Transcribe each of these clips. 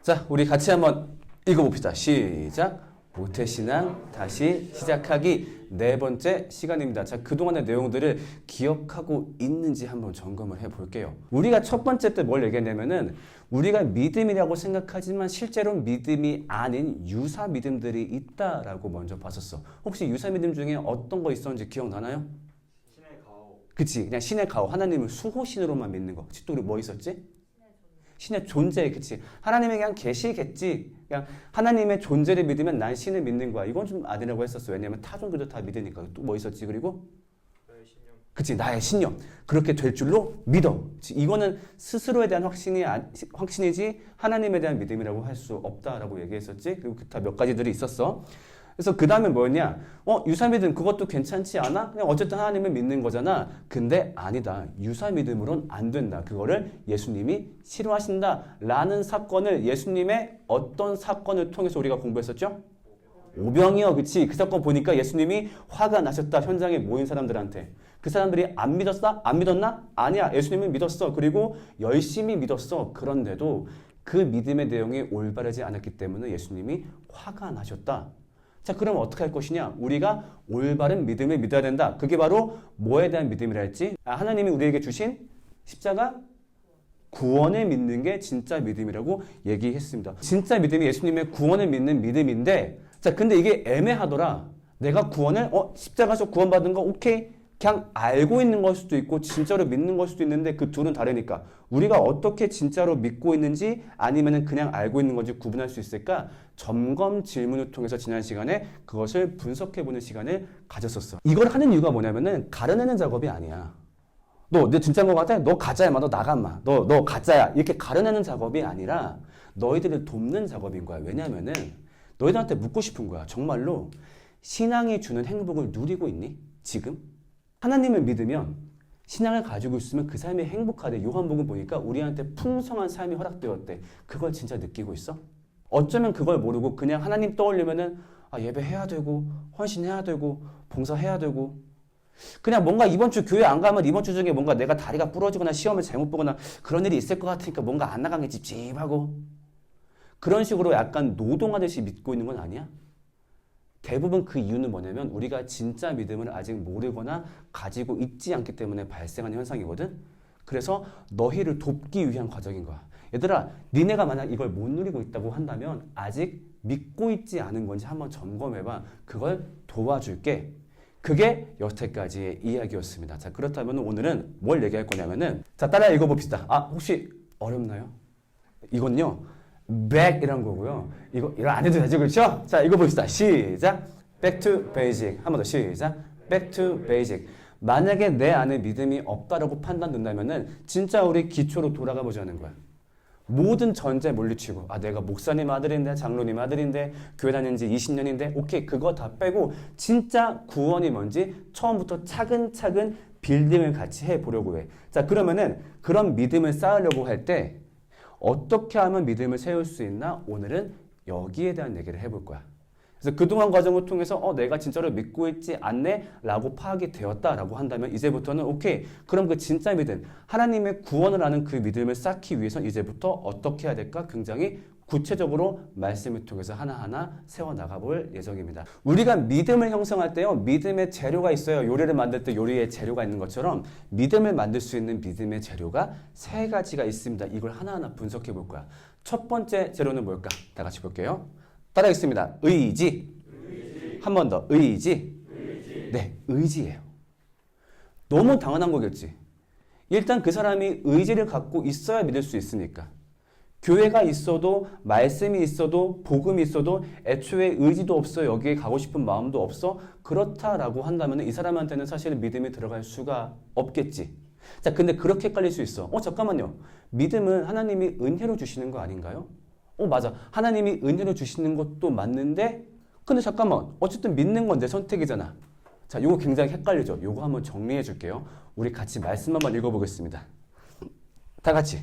자, 우리 같이 한번 읽어봅시다. 시작. 모태신앙 다시 시작하기 네 번째 시간입니다. 자, 그동안의 내용들을 기억하고 있는지 한번 점검을 해볼게요. 우리가 첫 번째 때 뭘 얘기했냐면은 우리가 믿음이라고 생각하지만 실제로 믿음이 아닌 유사 믿음들이 있다라고 먼저 봤었어. 혹시 유사 믿음 중에 어떤 거 있었는지 기억나나요? 신의 가호. 그치, 그냥 신의 가호, 하나님을 수호신으로만 믿는 거. 그치, 또 우리 뭐 있었지? 신의 존재, 그치. 하나님의 그냥 계시겠지. 그냥 하나님의 존재를 믿으면 난 신을 믿는 거야. 이건 좀 아니라고 했었어. 왜냐면 타종들도 다 믿으니까. 또 뭐 있었지? 그리고? 나의 신념. 그치, 나의 신념. 그렇게 될 줄로 믿어. 그치? 이거는 스스로에 대한 확신이지 하나님에 대한 믿음이라고 할 수 없다라고 얘기했었지. 그리고 기타 몇 가지들이 있었어. 그래서 그 다음에 뭐였냐? 유사 믿음 그것도 괜찮지 않아? 그냥 어쨌든 하나님을 믿는 거잖아. 근데 아니다. 유사 믿음으론 안 된다. 그거를 예수님이 싫어하신다. 라는 사건을 예수님의 어떤 사건을 통해서 우리가 공부했었죠? 오병이어. 그치? 그 사건 보니까 예수님이 화가 나셨다. 현장에 모인 사람들한테. 그 사람들이 안 믿었어? 안 믿었나? 아니야. 예수님은 믿었어. 그리고 열심히 믿었어. 그런데도 그 믿음의 내용이 올바르지 않았기 때문에 예수님이 화가 나셨다. 자, 그럼 어떻게 할 것이냐? 우리가 올바른 믿음을 믿어야 된다. 그게 바로 뭐에 대한 믿음이라 했지? 하나님이 우리에게 주신 십자가 구원을 믿는 게 진짜 믿음이라고 얘기했습니다. 진짜 믿음이 예수님의 구원을 믿는 믿음인데, 자, 근데 이게 애매하더라. 내가 구원을, 십자가에서 구원받은 거 오케이. 그냥 알고 있는 걸 수도 있고 진짜로 믿는 걸 수도 있는데 그 둘은 다르니까 우리가 어떻게 진짜로 믿고 있는지 아니면 그냥 알고 있는 건지 구분할 수 있을까? 점검 질문을 통해서 지난 시간에 그것을 분석해보는 시간을 가졌었어. 이걸 하는 이유가 뭐냐면은 가려내는 작업이 아니야. 너 진짜인 것 같아? 너 가짜야, 너 나가, 마. 너 가짜야. 이렇게 가려내는 작업이 아니라 너희들을 돕는 작업인 거야. 왜냐면은 너희들한테 묻고 싶은 거야. 정말로 신앙이 주는 행복을 누리고 있니? 지금? 하나님을 믿으면 신앙을 가지고 있으면 그 삶이 행복하대. 요한복음 보니까 우리한테 풍성한 삶이 허락되었대. 그걸 진짜 느끼고 있어? 어쩌면 그걸 모르고 그냥 하나님 떠올리면은 예배해야 되고 헌신해야 되고 봉사해야 되고 그냥 뭔가 이번 주 교회 안 가면 이번 주 중에 뭔가 내가 다리가 부러지거나 시험을 잘못 보거나 그런 일이 있을 것 같으니까 뭔가 안 나간 게 찝찝하고 그런 식으로 약간 노동하듯이 믿고 있는 건 아니야? 대부분 그 이유는 뭐냐면 우리가 진짜 믿음을 아직 모르거나 가지고 있지 않기 때문에 발생하는 현상이거든. 그래서 너희를 돕기 위한 과정인 거야. 얘들아, 니네가 만약 이걸 못 누리고 있다고 한다면 아직 믿고 있지 않은 건지 한번 점검해봐. 그걸 도와줄게. 그게 여태까지의 이야기였습니다. 자, 그렇다면 오늘은 뭘 얘기할 거냐면은 자, 따라 읽어봅시다. 혹시 어렵나요? 이건요. back이란 거고요. 이거 안 해도 되죠, 그렇죠? 자, 이거 봅시다. 시작. back to basic. 한 번 더 시작. back to basic. 만약에 내 안에 믿음이 없다라고 판단된다면은 진짜 우리 기초로 돌아가 보자는 거야. 모든 전제 물리치고 내가 목사님 아들인데 장로님 아들인데 교회 다닌 지 20년인데 오케이 그거 다 빼고 진짜 구원이 뭔지 처음부터 차근차근 빌딩을 같이 해보려고 해. 자, 그러면은 그런 믿음을 쌓으려고 할 때 어떻게 하면 믿음을 세울 수 있나? 오늘은 여기에 대한 얘기를 해볼 거야. 그래서 그동안 과정을 통해서 내가 진짜로 믿고 있지 않네? 라고 파악이 되었다라고 한다면 이제부터는 오케이. 그럼 그 진짜 믿음, 하나님의 구원을 하는 그 믿음을 쌓기 위해서 이제부터 어떻게 해야 될까? 굉장히 구체적으로 말씀을 통해서 하나하나 세워나가볼 예정입니다. 우리가 믿음을 형성할 때요. 믿음의 재료가 있어요. 요리를 만들 때 요리에 재료가 있는 것처럼 믿음을 만들 수 있는 믿음의 재료가 세 가지가 있습니다. 이걸 하나하나 분석해 볼 거야. 첫 번째 재료는 뭘까? 다 같이 볼게요. 따라하겠습니다. 의지. 한 번 더. 의지. 네, 의지예요. 너무 당연한 거겠지. 일단 그 사람이 의지를 갖고 있어야 믿을 수 있으니까. 교회가 있어도 말씀이 있어도 복음이 있어도 애초에 의지도 없어 여기에 가고 싶은 마음도 없어 그렇다라고 한다면 이 사람한테는 사실 믿음이 들어갈 수가 없겠지. 자, 근데 그렇게 헷갈릴 수 있어. 잠깐만요. 믿음은 하나님이 은혜로 주시는 거 아닌가요? 맞아. 하나님이 은혜로 주시는 것도 맞는데 근데 잠깐만. 어쨌든 믿는 건 내 선택이잖아. 자, 요거 굉장히 헷갈리죠. 요거 한번 정리해 줄게요. 우리 같이 말씀 한번 읽어보겠습니다. 다 같이.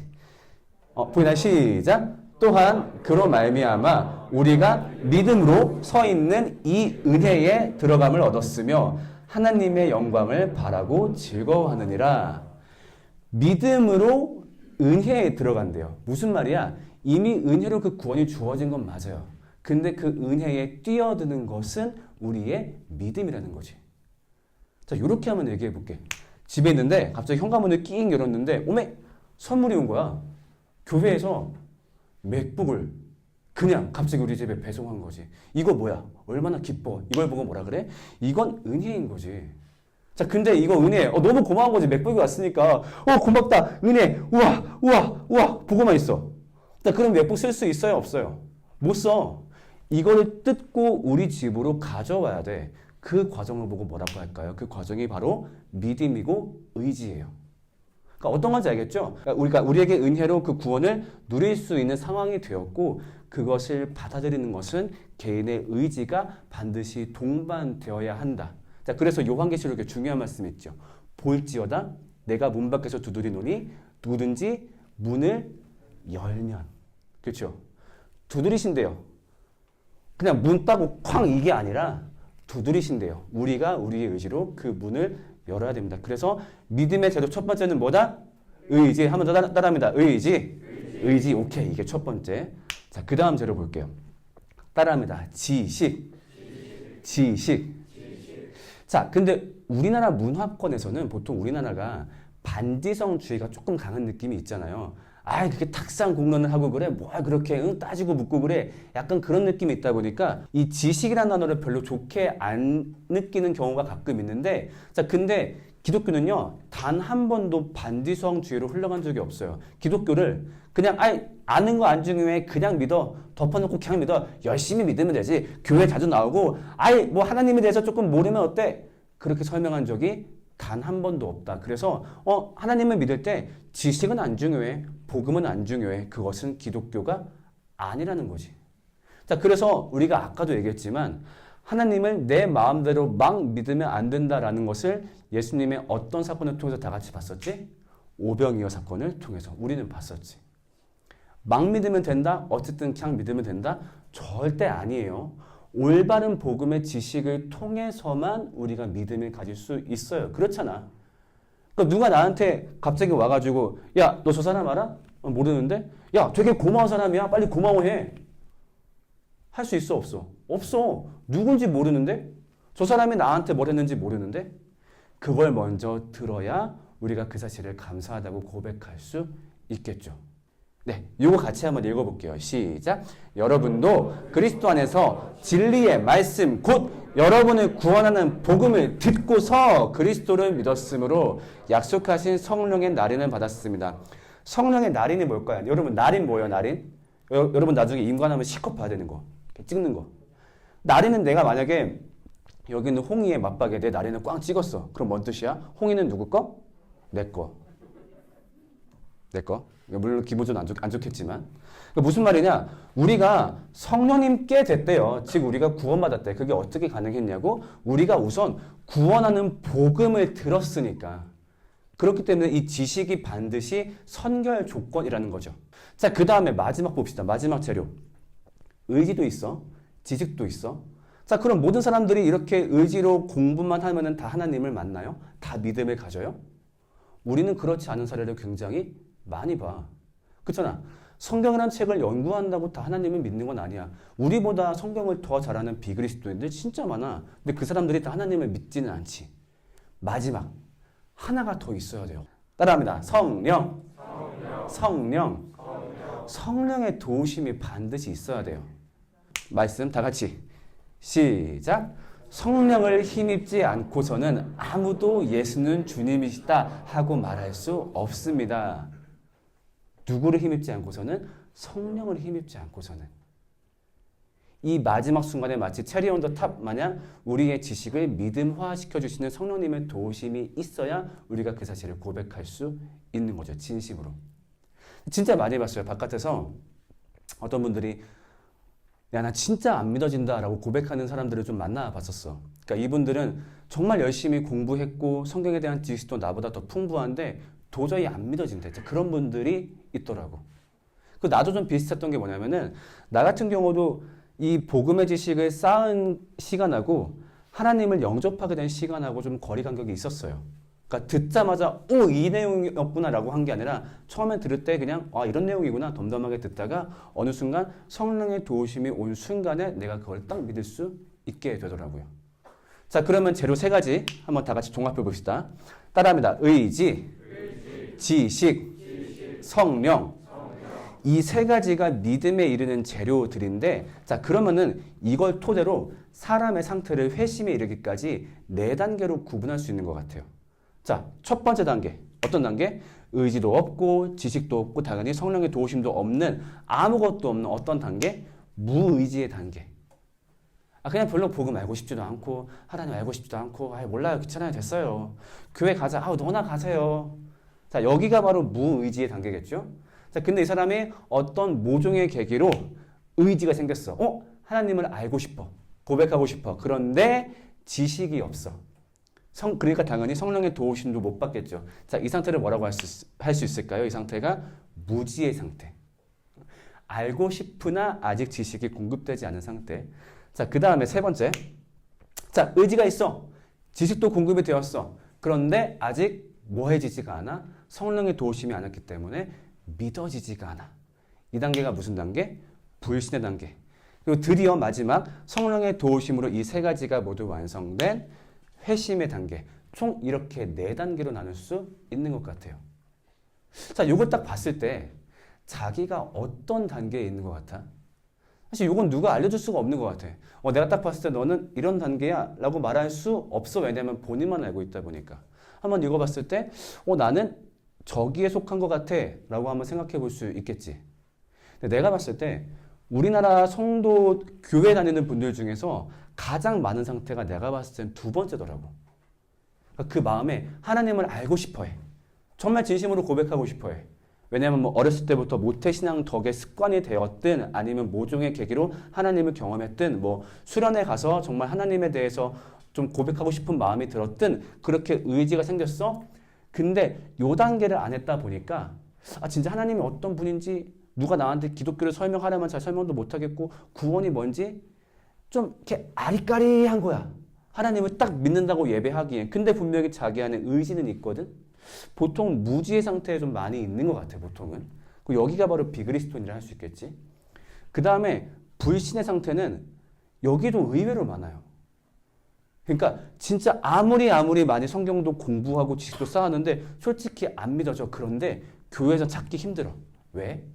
보이나? 시작. 또한 그로 말미암아 우리가 믿음으로 서 있는 이 은혜에 들어감을 얻었으며 하나님의 영광을 바라고 즐거워하느니라. 믿음으로 은혜에 들어간대요. 무슨 말이야? 이미 은혜로 그 구원이 주어진 건 맞아요. 근데 그 은혜에 뛰어드는 것은 우리의 믿음이라는 거지. 자, 이렇게 한번 얘기해 볼게. 집에 있는데 갑자기 현관문을 낑 열었는데 오메 선물이 온 거야. 교회에서 맥북을 그냥 갑자기 우리 집에 배송한 거지. 이거 뭐야? 얼마나 기뻐. 이걸 보고 뭐라 그래? 이건 은혜인 거지. 자, 근데 이거 은혜, 너무 고마운 거지. 맥북이 왔으니까. 고맙다. 은혜. 우와, 우와, 우와. 보고만 있어. 자, 그럼 맥북 쓸 수 있어요? 없어요? 못 써. 이거를 뜯고 우리 집으로 가져와야 돼. 그 과정을 보고 뭐라고 할까요? 그 과정이 바로 믿음이고 의지예요. 그러니까 어떤 건지 알겠죠? 그러니까 우리에게 은혜로 그 구원을 누릴 수 있는 상황이 되었고 그것을 받아들이는 것은 개인의 의지가 반드시 동반되어야 한다. 자, 그래서 요한계시록에 중요한 말씀이 있죠. 볼지어다 내가 문 밖에서 두드리노니 누구든지 문을 열면. 그렇죠? 두드리신대요. 그냥 문 따고 쾅 이게 아니라 두드리신대요. 우리가 우리의 의지로 그 문을 열어야 됩니다. 그래서 믿음의 제도 첫 번째는 뭐다? 의지. 한번 더 따라합니다. 의지. 오케이. 이게 첫 번째. 자, 그 다음 제로 볼게요. 따라합니다. 지식. 자, 근데 우리나라 문화권에서는 보통 우리나라가 반지성주의가 조금 강한 느낌이 있잖아요. 그렇게 탁상 공론을 하고 그래? 뭐야 그렇게 따지고 묻고 그래? 약간 그런 느낌이 있다 보니까 이 지식이라는 단어를 별로 좋게 안 느끼는 경우가 가끔 있는데, 자, 근데 기독교는요 단 한 번도 반지성주의로 흘러간 적이 없어요. 기독교를 그냥 아는 거 안 중요해, 그냥 믿어, 덮어놓고 그냥 믿어, 열심히 믿으면 되지, 교회 자주 나오고 뭐 하나님에 대해서 조금 모르면 어때? 그렇게 설명한 적이 단 한 번도 없다. 그래서 하나님을 믿을 때 지식은 안 중요해, 복음은 안 중요해. 그것은 기독교가 아니라는 거지. 자, 그래서 우리가 아까도 얘기했지만 하나님을 내 마음대로 막 믿으면 안 된다라는 것을 예수님의 어떤 사건을 통해서 다 같이 봤었지? 오병이어 사건을 통해서 우리는 봤었지. 막 믿으면 된다? 어쨌든 그냥 믿으면 된다? 절대 아니에요. 올바른 복음의 지식을 통해서만 우리가 믿음을 가질 수 있어요. 그렇잖아. 그러니까 누가 나한테 갑자기 와가지고 야, 너 저 사람 알아? 모르는데? 야, 되게 고마운 사람이야. 빨리 고마워해. 할 수 있어? 없어? 없어. 누군지 모르는데? 저 사람이 나한테 뭘 했는지 모르는데? 그걸 먼저 들어야 우리가 그 사실을 감사하다고 고백할 수 있겠죠. 네, 이거 같이 한번 읽어볼게요. 시작. 여러분도 그리스도 안에서 진리의 말씀 곧 여러분을 구원하는 복음을 듣고서 그리스도를 믿었으므로 약속하신 성령의 날인을 받았습니다. 성령의 날인이 뭘까요? 여러분, 날인 뭐예요? 날인? 여러분 나중에 임관하면 실컷 봐야 되는 거. 찍는 거. 날인은 내가 만약에 여기 있는 홍이의 맞박에 내 날인을 꽝 찍었어. 그럼 뭔 뜻이야? 홍이는 누구 거? 내 거. 내 거. 물론 기본적으로 안 좋겠지만. 그러니까 무슨 말이냐? 우리가 성령님께 됐대요. 즉 우리가 구원받았대. 그게 어떻게 가능했냐고? 우리가 우선 구원하는 복음을 들었으니까. 그렇기 때문에 이 지식이 반드시 선결 조건이라는 거죠. 자, 그 다음에 마지막 봅시다. 마지막 재료. 의지도 있어. 지식도 있어. 자, 그럼 모든 사람들이 이렇게 의지로 공부만 하면은 다 하나님을 만나요? 다 믿음을 가져요? 우리는 그렇지 않은 사례를 굉장히 많이 봐. 그렇잖아. 성경이라는 책을 연구한다고 다 하나님을 믿는 건 아니야. 우리보다 성경을 더 잘하는 비그리스도인들 진짜 많아. 근데 그 사람들이 다 하나님을 믿지는 않지. 마지막 하나가 더 있어야 돼요. 따라합니다. 성령의 도우심이 반드시 있어야 돼요. 말씀 다 같이 시작. 성령을 힘입지 않고서는 아무도 예수는 주님이시다 하고 말할 수 없습니다. 누구를 힘입지 않고서는? 성령을 힘입지 않고서는. 이 마지막 순간에 마치 체리 온 더 탑 마냥 우리의 지식을 믿음화시켜 주시는 성령님의 도우심이 있어야 우리가 그 사실을 고백할 수 있는 거죠. 진심으로. 진짜 많이 봤어요. 바깥에서 어떤 분들이 야, 나 진짜 안 믿어진다 라고 고백하는 사람들을 좀 만나봤었어. 그러니까 이분들은 정말 열심히 공부했고 성경에 대한 지식도 나보다 더 풍부한데 도저히 안 믿어진대. 그런 분들이 있더라고. 그 나도 좀 비슷했던 게 뭐냐면은 나 같은 경우도 이 복음의 지식을 쌓은 시간하고 하나님을 영접하게 된 시간하고 좀 거리 간격이 있었어요. 그러니까 듣자마자 이 내용이었구나라고 한 게 아니라 처음에 들을 때 그냥 이런 내용이구나 덤덤하게 듣다가 어느 순간 성령의 도우심이 온 순간에 내가 그걸 딱 믿을 수 있게 되더라고요. 자, 그러면 재료 세 가지 한번 다 같이 종합해 봅시다. 따라합니다. 의지, 지식, 성령. 이 세 가지가 믿음에 이르는 재료들인데, 자, 그러면은 이걸 토대로 사람의 상태를 회심에 이르기까지 네 단계로 구분할 수 있는 것 같아요. 자, 첫 번째 단계. 어떤 단계? 의지도 없고, 지식도 없고, 당연히 성령의 도우심도 없는, 아무것도 없는 어떤 단계? 무의지의 단계. 그냥 별로 복음 알고 싶지도 않고, 하나님 알고 싶지도 않고, 몰라요. 귀찮아요. 됐어요. 교회 가자. 너나 가세요. 자, 여기가 바로 무의지의 단계겠죠? 자, 근데 이 사람이 어떤 모종의 계기로 의지가 생겼어. 하나님을 알고 싶어. 고백하고 싶어. 그런데 지식이 없어. 그러니까 당연히 성령의 도우심도 못 받겠죠. 자, 이 상태를 뭐라고 할 수 있을까요? 이 상태가 무지의 상태. 알고 싶으나 아직 지식이 공급되지 않은 상태. 자, 그 다음에 세 번째. 자, 의지가 있어. 지식도 공급이 되었어. 그런데 아직 뭐해지지가 않아? 성령의 도우심이 안 왔기 때문에 믿어지지가 않아. 이 단계가 무슨 단계? 불신의 단계. 그리고 드디어 마지막 성령의 도우심으로 이 세 가지가 모두 완성된 회심의 단계. 총 이렇게 네 단계로 나눌 수 있는 것 같아요. 자, 이걸 딱 봤을 때 자기가 어떤 단계에 있는 것 같아? 사실 이건 누가 알려줄 수가 없는 것 같아. 내가 딱 봤을 때 너는 이런 단계야 라고 말할 수 없어. 왜냐면 본인만 알고 있다 보니까. 한번 읽어봤을 때 나는 저기에 속한 것 같아 라고 한번 생각해 볼 수 있겠지. 근데 내가 봤을 때 우리나라 성도 교회 다니는 분들 중에서 가장 많은 상태가 내가 봤을 땐 두 번째더라고. 그 마음에 하나님을 알고 싶어해. 정말 진심으로 고백하고 싶어해. 왜냐하면 어렸을 때부터 모태신앙 덕에 습관이 되었든 아니면 모종의 계기로 하나님을 경험했든 수련회 가서 정말 하나님에 대해서 좀 고백하고 싶은 마음이 들었든 그렇게 의지가 생겼어. 근데 요 단계를 안 했다 보니까 진짜 하나님이 어떤 분인지 누가 나한테 기독교를 설명하려면 잘 설명도 못하겠고 구원이 뭔지 좀 이렇게 아리까리한 거야. 하나님을 딱 믿는다고 예배하기엔. 근데 분명히 자기 안에 의지는 있거든. 보통 무지의 상태에 좀 많이 있는 것 같아, 보통은. 여기가 바로 비그리스도인이라 할 수 있겠지. 그 다음에 불신의 상태는 여기도 의외로 많아요. 그러니까 진짜 아무리 많이 성경도 공부하고 지식도 쌓았는데 솔직히 안 믿어져. 그런데 교회에서 찾기 힘들어. 왜?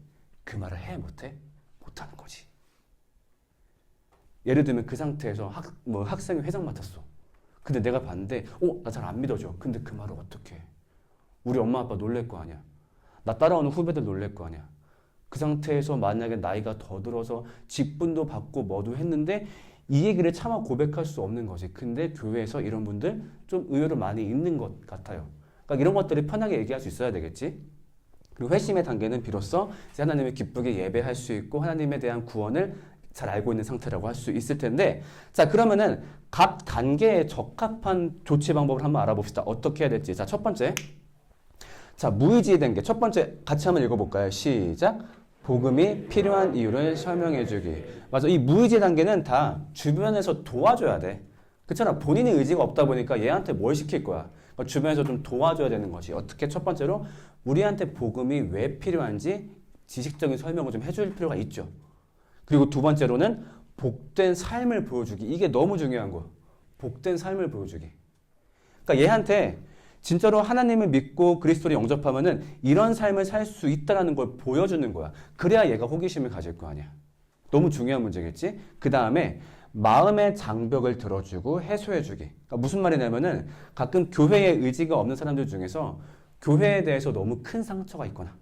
그 말을 해? 못해? 못하는 거지. 예를 들면 그 상태에서 학생이 회장 맡았어. 근데 내가 봤는데 나 잘 안 믿어져. 근데 그 말을 어떻게 해? 우리 엄마 아빠 놀랄 거 아니야. 나 따라오는 후배들 놀랄 거 아니야. 그 상태에서 만약에 나이가 더 들어서 직분도 받고 뭐도 했는데 이 얘기를 차마 고백할 수 없는 거지. 근데 교회에서 이런 분들 좀 의외로 많이 있는 것 같아요. 그러니까 이런 것들을 편하게 얘기할 수 있어야 되겠지. 그리고 회심의 단계는 비로소 이제 하나님을 기쁘게 예배할 수 있고 하나님에 대한 구원을 잘 알고 있는 상태라고 할 수 있을 텐데, 자, 그러면은 각 단계에 적합한 조치 방법을 한번 알아봅시다. 어떻게 해야 될지. 자, 첫 번째. 자, 무의지의 단계. 첫 번째 같이 한번 읽어볼까요? 시작. 복음이 필요한 이유를 설명해주기. 맞아. 이 무의지의 단계는 다 주변에서 도와줘야 돼. 그렇잖아. 본인이 의지가 없다 보니까 얘한테 뭘 시킬 거야. 그러니까 주변에서 좀 도와줘야 되는 것이. 어떻게? 첫 번째로 우리한테 복음이 왜 필요한지 지식적인 설명을 좀 해줄 필요가 있죠. 그리고 두 번째로는 복된 삶을 보여주기. 이게 너무 중요한 거. 복된 삶을 보여주기. 그러니까 얘한테 진짜로 하나님을 믿고 그리스도를 영접하면은 이런 삶을 살 수 있다는 걸 보여주는 거야. 그래야 얘가 호기심을 가질 거 아니야. 너무 중요한 문제겠지? 그 다음에 마음의 장벽을 들어주고 해소해주기. 그러니까 무슨 말이냐면은 가끔 교회에 의지가 없는 사람들 중에서 교회에 대해서 너무 큰 상처가 있거나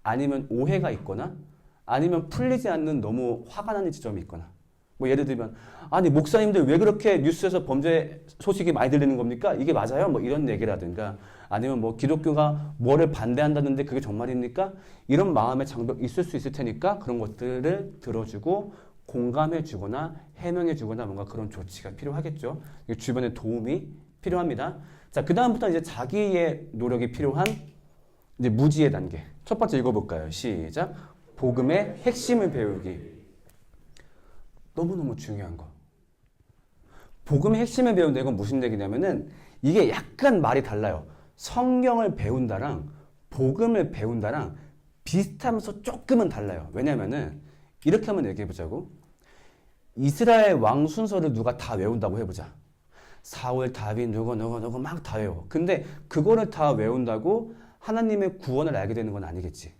아니면 오해가 있거나 아니면 풀리지 않는 너무 화가 나는 지점이 있거나 예를 들면 목사님들 왜 그렇게 뉴스에서 범죄 소식이 많이 들리는 겁니까? 이게 맞아요? 이런 얘기라든가 아니면 기독교가 뭐를 반대한다는데 그게 정말입니까? 이런 마음의 장벽 있을 수 있을 테니까 그런 것들을 들어주고 공감해주거나 해명해주거나 뭔가 그런 조치가 필요하겠죠. 주변의 도움이 필요합니다. 자, 그 다음부터 이제 자기의 노력이 필요한 이제 무지의 단계. 첫 번째 읽어볼까요? 시작. 복음의 핵심을 배우기. 너무너무 중요한 거. 복음의 핵심을 배운다. 이건 무슨 얘기냐면은 이게 약간 말이 달라요. 성경을 배운다랑 복음을 배운다랑 비슷하면서 조금은 달라요. 왜냐면은 이렇게 한번 얘기해 보자고. 이스라엘 왕 순서를 누가 다 외운다고 해보자. 사울, 다윗, 누구 막 다 외워. 근데 그거를 다 외운다고 하나님의 구원을 알게 되는 건 아니겠지.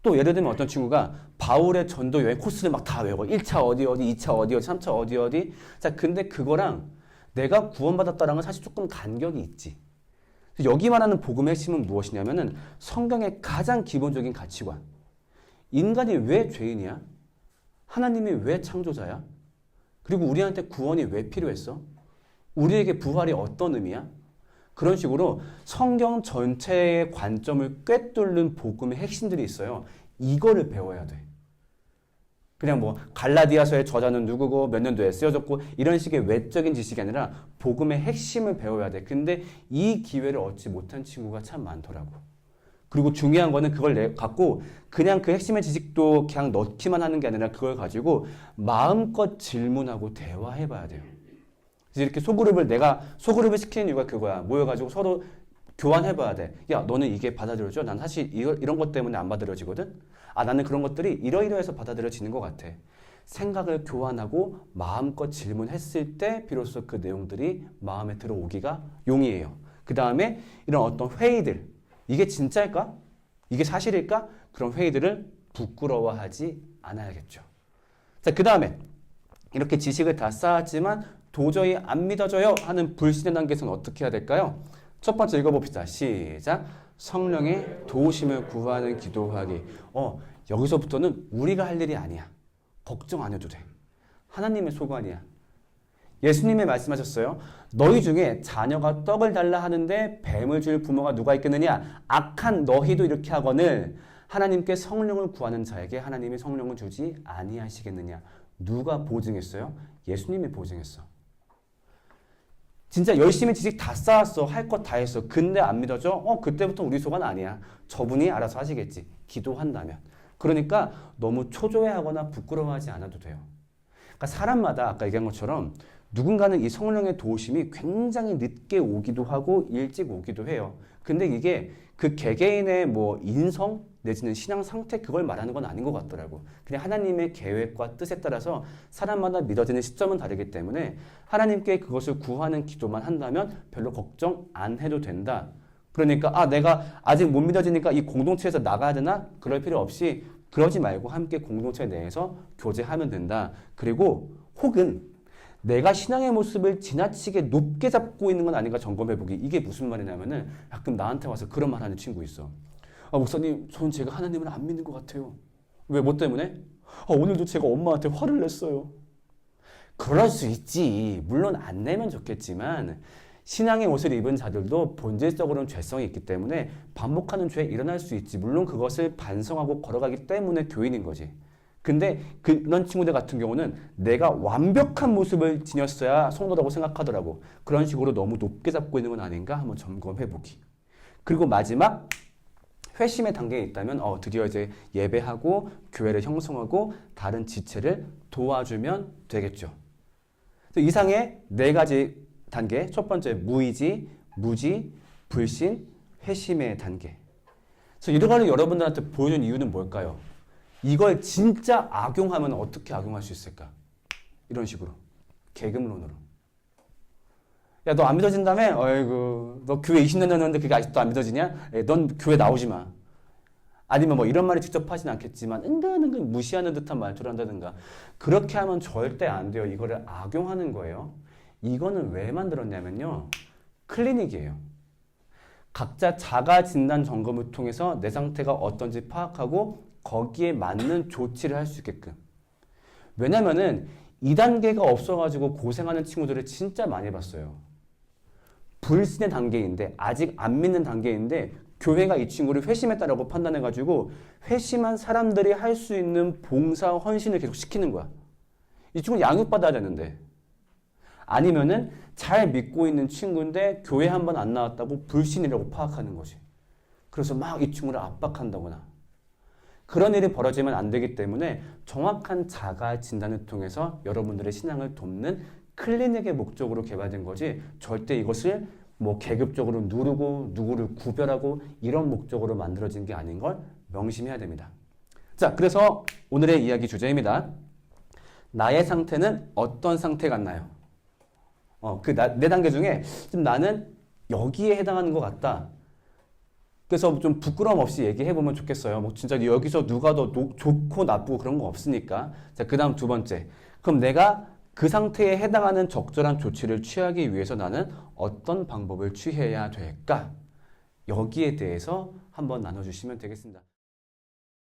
또 예를 들면 어떤 친구가 바울의 전도 여행 코스를 막 다 외워. 1차 어디, 2차 어디, 3차 어디. 자, 근데 그거랑 내가 구원받았다라는 건 사실 조금 간격이 있지. 여기 말하는 복음의 핵심은 무엇이냐면은 성경의 가장 기본적인 가치관. 인간이 왜 죄인이야? 하나님이 왜 창조자야? 그리고 우리한테 구원이 왜 필요했어? 우리에게 부활이 어떤 의미야? 그런 식으로 성경 전체의 관점을 꿰뚫는 복음의 핵심들이 있어요. 이거를 배워야 돼. 그냥 뭐 갈라디아서의 저자는 누구고 몇 년도에 쓰여졌고 이런 식의 외적인 지식이 아니라 복음의 핵심을 배워야 돼. 근데 이 기회를 얻지 못한 친구가 참 많더라고. 그리고 중요한 거는 그걸 갖고 그냥 그 핵심의 지식도 그냥 넣기만 하는 게 아니라 그걸 가지고 마음껏 질문하고 대화해봐야 돼요. 그래서 이렇게 소그룹을 시키는 이유가 그거야. 모여가지고 서로 교환해봐야 돼. 야, 너는 이게 받아들여져? 난 사실 이런 것 때문에 안 받아들여지거든? 아, 나는 그런 것들이 이러이러해서 받아들여지는 것 같아. 생각을 교환하고 마음껏 질문했을 때 비로소 그 내용들이 마음에 들어오기가 용이해요. 그 다음에 이런 어떤 회의들, 이게 진짜일까? 이게 사실일까? 그런 회의들을 부끄러워하지 않아야겠죠. 자, 그 다음에 이렇게 지식을 다 쌓았지만 도저히 안 믿어져요 하는 불신의 단계에서는 어떻게 해야 될까요? 첫 번째 읽어봅시다. 시작. 성령의 도우심을 구하는 기도하기. 여기서부터는 우리가 할 일이 아니야. 걱정 안 해도 돼. 하나님의 소관이야. 예수님이 말씀하셨어요. 너희 중에 자녀가 떡을 달라 하는데 뱀을 줄 부모가 누가 있겠느냐? 악한 너희도 이렇게 하거늘 하나님께 성령을 구하는 자에게 하나님이 성령을 주지 아니하시겠느냐? 누가 보증했어요? 예수님이 보증했어. 진짜 열심히 지식 다 쌓았어. 할 것 다 했어. 근데 안 믿어져? 그때부터 우리 소관 아니야. 저분이 알아서 하시겠지. 기도한다면. 그러니까 너무 초조해하거나 부끄러워하지 않아도 돼요. 그러니까 사람마다 아까 얘기한 것처럼 누군가는 이 성령의 도우심이 굉장히 늦게 오기도 하고 일찍 오기도 해요. 근데 이게 그 개개인의 뭐 인성 내지는 신앙 상태 그걸 말하는 건 아닌 것 같더라고. 그냥 하나님의 계획과 뜻에 따라서 사람마다 믿어지는 시점은 다르기 때문에 하나님께 그것을 구하는 기도만 한다면 별로 걱정 안 해도 된다. 그러니까 내가 아직 못 믿어지니까 이 공동체에서 나가야 되나? 그럴 필요 없이 그러지 말고 함께 공동체 내에서 교제하면 된다. 그리고 혹은 내가 신앙의 모습을 지나치게 높게 잡고 있는 건 아닌가 점검해보기. 이게 무슨 말이냐면은 가끔 나한테 와서 그런 말 하는 친구 있어. 목사님, 저는 제가 하나님을 안 믿는 것 같아요. 왜? 뭐 때문에? 오늘도 제가 엄마한테 화를 냈어요. 그럴 수 있지. 물론 안 내면 좋겠지만 신앙의 옷을 입은 자들도 본질적으로는 죄성이 있기 때문에 반복하는 죄에 일어날 수 있지. 물론 그것을 반성하고 걸어가기 때문에 교인인 거지. 근데 그런 친구들 같은 경우는 내가 완벽한 모습을 지녔어야 성도라고 생각하더라고. 그런 식으로 너무 높게 잡고 있는 건 아닌가 한번 점검해보기. 그리고 마지막 회심의 단계에 있다면 드디어 이제 예배하고 교회를 형성하고 다른 지체를 도와주면 되겠죠. 이상의 4가지 단계. 첫 번째 무의지, 무지, 불신, 회심의 단계. 그래서 이런 거를 여러분들한테 보여준 이유는 뭘까요? 이걸 진짜 악용하면 어떻게 악용할 수 있을까? 이런 식으로. 계급론으로. 야, 너 안 믿어진다며? 어이구, 너 교회 20년 다녔는데 그게 아직도 안 믿어지냐? 넌 교회 나오지 마. 아니면 뭐 이런 말을 직접 하진 않겠지만 은근은근 무시하는 듯한 말투를 한다든가. 그렇게 하면 절대 안 돼요. 이거를 악용하는 거예요. 이거는 왜 만들었냐면요. 클리닉이에요. 각자 자가 진단 점검을 통해서 내 상태가 어떤지 파악하고 거기에 맞는 조치를 할 수 있게끔. 왜냐면은 2단계가 없어가지고 고생하는 친구들을 진짜 많이 봤어요. 불신의 단계인데 아직 안 믿는 단계인데 교회가 이 친구를 회심했다라고 판단해가지고 회심한 사람들이 할 수 있는 봉사 헌신을 계속 시키는 거야. 이 친구는 양육받아야 되는데. 아니면은 잘 믿고 있는 친구인데 교회 한 번 안 나왔다고 불신이라고 파악하는 거지. 그래서 막 이 친구를 압박한다거나. 그런 일이 벌어지면 안 되기 때문에 정확한 자가 진단을 통해서 여러분들의 신앙을 돕는 클리닉의 목적으로 개발된 거지 절대 이것을 뭐 계급적으로 누르고 누구를 구별하고 이런 목적으로 만들어진 게 아닌 걸 명심해야 됩니다. 자, 그래서 오늘의 이야기 주제입니다. 나의 상태는 어떤 상태 같나요? 그 네 단계 중에 좀 나는 여기에 해당하는 것 같다. 그래서 좀 부끄러움 없이 얘기해보면 좋겠어요. 뭐 진짜 여기서 누가 더 좋고 나쁘고 그런 거 없으니까. 자, 그 다음 두 번째. 그럼 내가 그 상태에 해당하는 적절한 조치를 취하기 위해서 나는 어떤 방법을 취해야 될까? 여기에 대해서 한번 나눠주시면 되겠습니다.